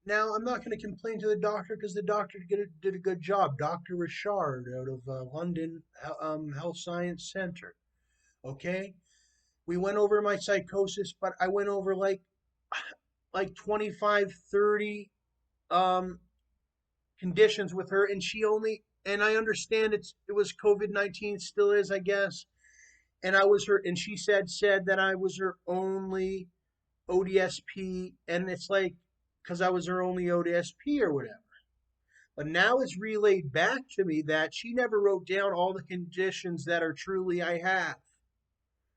Now, I'm not going to complain to the doctor because the doctor did a good job. Dr. Richard out of London Health Science Center. Okay, we went over my psychosis, but I went over like 25, 30 um, conditions with her, and she only. And I understand it was COVID-19, still is, I guess. And I was her, and she said that I was her only ODSP, and it's like because I was her only ODSP or whatever. But now it's relayed back to me that she never wrote down all the conditions that are truly I have.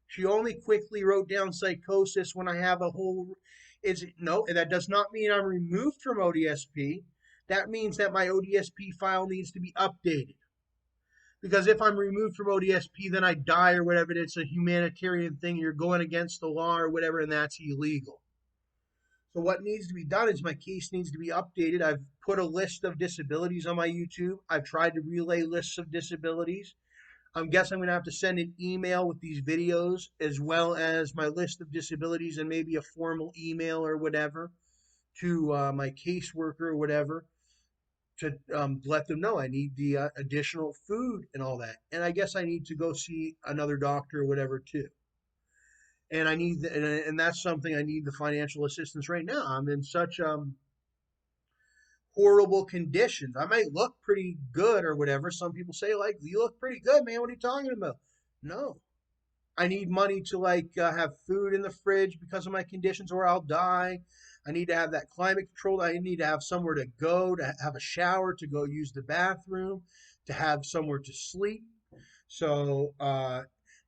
She only quickly wrote down psychosis when I have a whole. Is it no? That does not mean I'm removed from ODSP. That means that my ODSP file needs to be updated. Because if I'm removed from ODSP, then I die or whatever. It's a humanitarian thing. You're going against the law or whatever, and that's illegal. So what needs to be done is my case needs to be updated. I've put a list of disabilities on my YouTube. I've tried to relay lists of disabilities. I guess I'm going to have to send an email with these videos as well as my list of disabilities and maybe a formal email or whatever to my caseworker or whatever to let them know I need the additional food and all that. And I guess I need to go see another doctor or whatever too. And and that's something I need the financial assistance right now. I'm in such horrible conditions. I might look pretty good or whatever. Some people say like, you look pretty good, man. What are you talking about? No, I need money to have food in the fridge because of my conditions, or I'll die. I need to have that climate controlled. I need to have somewhere to go, to have a shower, to go use the bathroom, to have somewhere to sleep. So,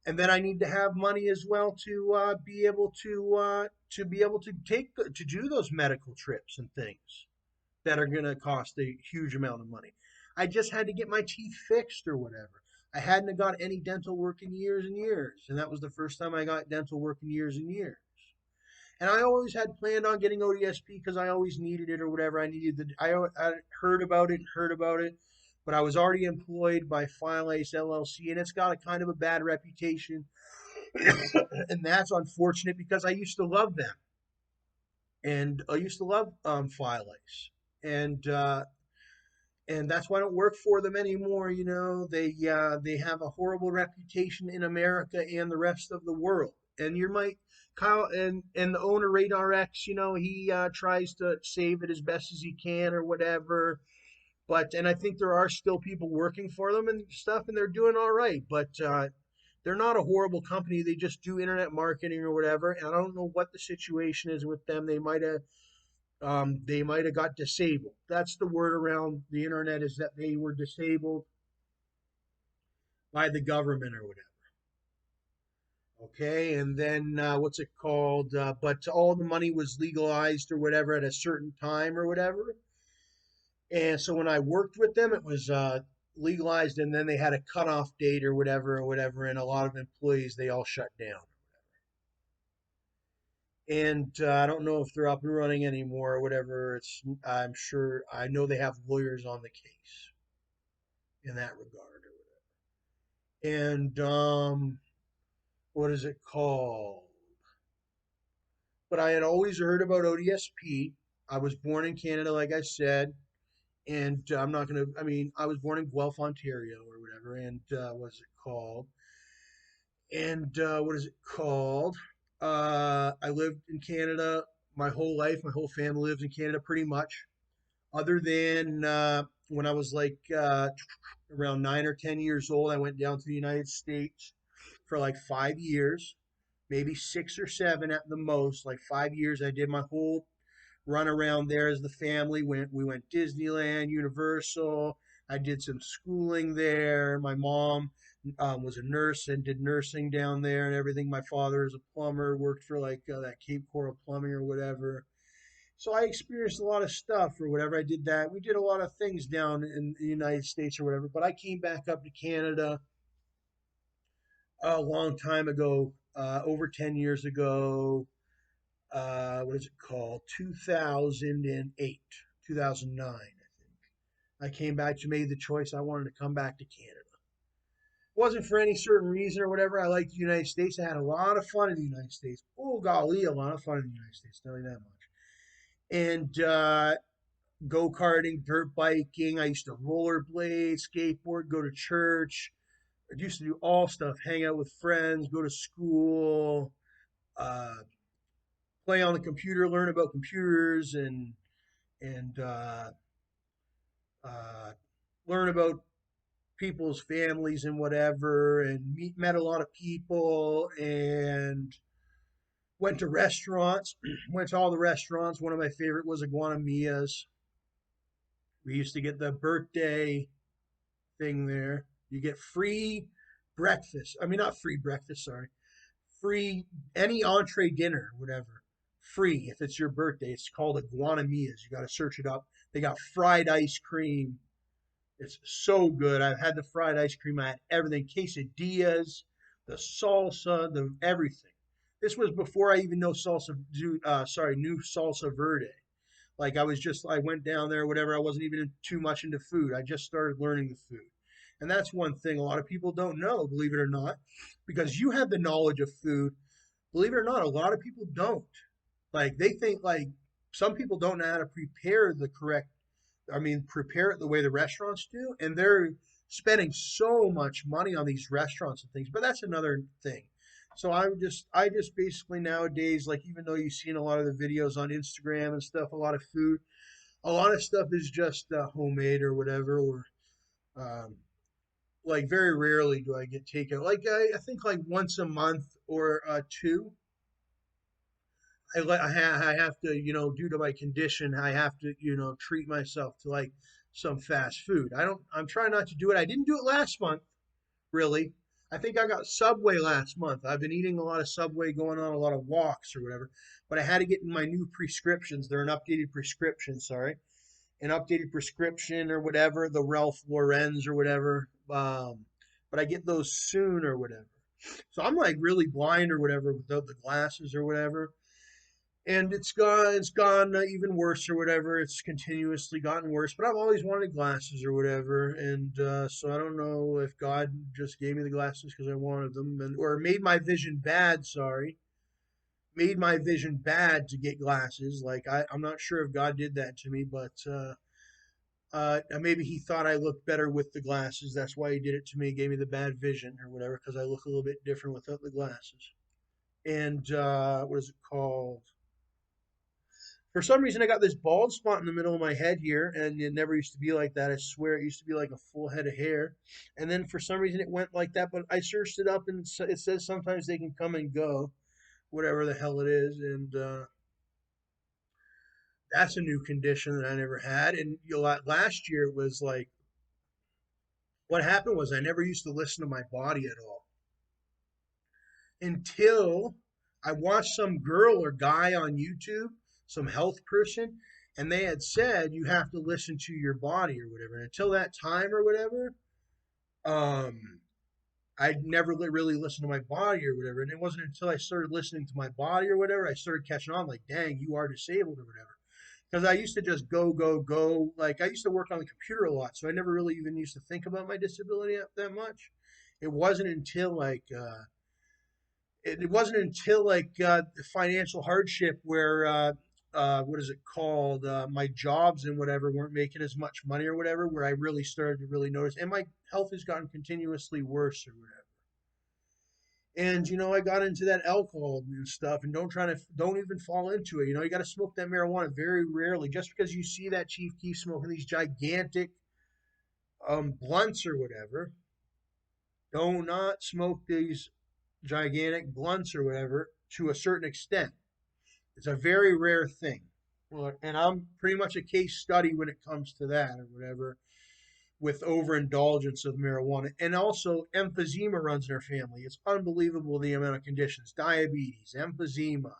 and then I need to have money as well to be able to to do those medical trips and things that are going to cost a huge amount of money. I just had to get my teeth fixed or whatever. I hadn't got any dental work in years and years, and that was the first time I got dental work in years and years. And I always had planned on getting ODSP because I always needed it or whatever. I heard about it, but I was already employed by FileAce LLC, and it's got a kind of a bad reputation, and that's unfortunate because I used to love them, and I used to love FileAce, and and that's why I don't work for them anymore. You know, they have a horrible reputation in America and the rest of the world. And you might Kyle and the owner Radar X, you know, he tries to save it as best as he can or whatever. But and I think there are still people working for them and stuff, and they're doing all right. But they're not a horrible company. They just do internet marketing or whatever. And I don't know what the situation is with them. They might have got disabled. That's the word around the internet, is that they were disabled by the government or whatever. Okay, and then what's it called? But all the money was legalized or whatever at a certain time or whatever. And so when I worked with them, it was legalized, and then they had a cutoff date or whatever or whatever. And a lot of employees, they all shut down. And I don't know if they're up and running anymore or whatever. I'm sure, I know they have lawyers on the case in that regard or whatever. And what is it called? But I had always heard about ODSP. I was born in Canada, like I said, and I'm not gonna. I mean, I was born in Guelph, Ontario, or whatever. And what is it called? And what is it called? I lived in Canada my whole life. My whole family lives in Canada, pretty much. Other than when I was around 9 or 10 years old, I went down to the United States for like 5 years, maybe 6 or 7 at the most. Like 5 years, I did my whole run around there as the family. We went Disneyland, Universal. I did some schooling there. My mom was a nurse and did nursing down there and everything. My father is a plumber, worked for that Cape Coral Plumbing or whatever. So I experienced a lot of stuff or whatever. I did that. We did a lot of things down in the United States or whatever. But I came back up to Canada a long time ago, over 10 years ago. What is it called? 2008, 2009, I think. I came back to made the choice. I wanted to come back to Canada. It wasn't for any certain reason or whatever. I liked the United States. I had a lot of fun in the United States. Oh, golly, a lot of fun in the United States. Tell you that much. And go karting, dirt biking. I used to rollerblade, skateboard, go to church. I used to do all stuff, hang out with friends, go to school, uh, play on the computer, learn about computers, and uh, learn about people's families and whatever, and met a lot of people, and went to restaurants. Went to all the restaurants. One of my favorite was Iguanamia's. We used to get the birthday thing there. You get free breakfast. I mean, not free breakfast, sorry. Free any entree dinner, whatever. Free if it's your birthday. It's called Iguanamia's. You got to search it up. They got fried ice cream. It's so good. I've had the fried ice cream. I had everything. Quesadillas, the salsa, the everything. This was before I even know knew salsa verde. Like I went down there, whatever. I wasn't even too much into food. I just started learning the food. And that's one thing a lot of people don't know, believe it or not, because you have the knowledge of food. Believe it or not, a lot of people don't. Like they think like some people don't know how to prepare the correct, I mean, prepare it the way the restaurants do. And they're spending so much money on these restaurants and things. But that's another thing. So I just basically nowadays, like even though you've seen a lot of the videos on Instagram and stuff, a lot of food, a lot of stuff is just homemade or whatever, or um, like very rarely do I get takeout. Like I think like once a month or two. I have to, due to my condition, I have to, treat myself to like some fast food. I'm trying not to do it. I didn't do it last month, really. I think I got Subway last month. I've been eating a lot of Subway, going on a lot of walks or whatever. But I had to get in my new prescriptions. They're an updated prescription, sorry. An updated prescription or whatever, the Ralph Lauren's or whatever. But I get those soon or whatever. So I'm like really blind or whatever without the glasses or whatever, and it's gone even worse or whatever. It's continuously gotten worse, but I've always wanted glasses or whatever, and so I don't know if God just gave me the glasses because I wanted them, and or made my vision bad. Sorry, made my vision bad to get glasses. Like I'm not sure if God did that to me, but maybe He thought I looked better with the glasses. That's why He did it to me. He gave me the bad vision or whatever because I look a little bit different without the glasses. And what is it called? For some reason, I got this bald spot in the middle of my head here, and it never used to be like that. I swear, it used to be like a full head of hair, and then for some reason, it went like that. But I searched it up, and it says sometimes they can come and go, whatever the hell it is, and that's a new condition that I never had. And last year it was like what happened was I never used to listen to my body at all until I watched some girl or guy on YouTube, some health person, and they had said you have to listen to your body or whatever. And until that time or whatever, um, I'd never really listened to my body or whatever. And it wasn't until I started listening to my body or whatever, I started catching on like, dang, you are disabled or whatever. Because I used to just go, go, go. Like I used to work on the computer a lot, so I never really even used to think about my disability that much. It wasn't until it wasn't until the financial hardship where what is it called, my jobs and whatever weren't making as much money or whatever, where I really started to really notice, and my health has gotten continuously worse or whatever. And I got into that alcohol and stuff, and don't even fall into it. You got to smoke that marijuana very rarely. Just because you see that Chief Keef smoking these gigantic blunts or whatever, do not smoke these gigantic blunts or whatever to a certain extent. It's a very rare thing. Well, and I'm pretty much a case study when it comes to that or whatever, with overindulgence of marijuana. And also, emphysema runs in our family. It's unbelievable the amount of conditions: diabetes, emphysema,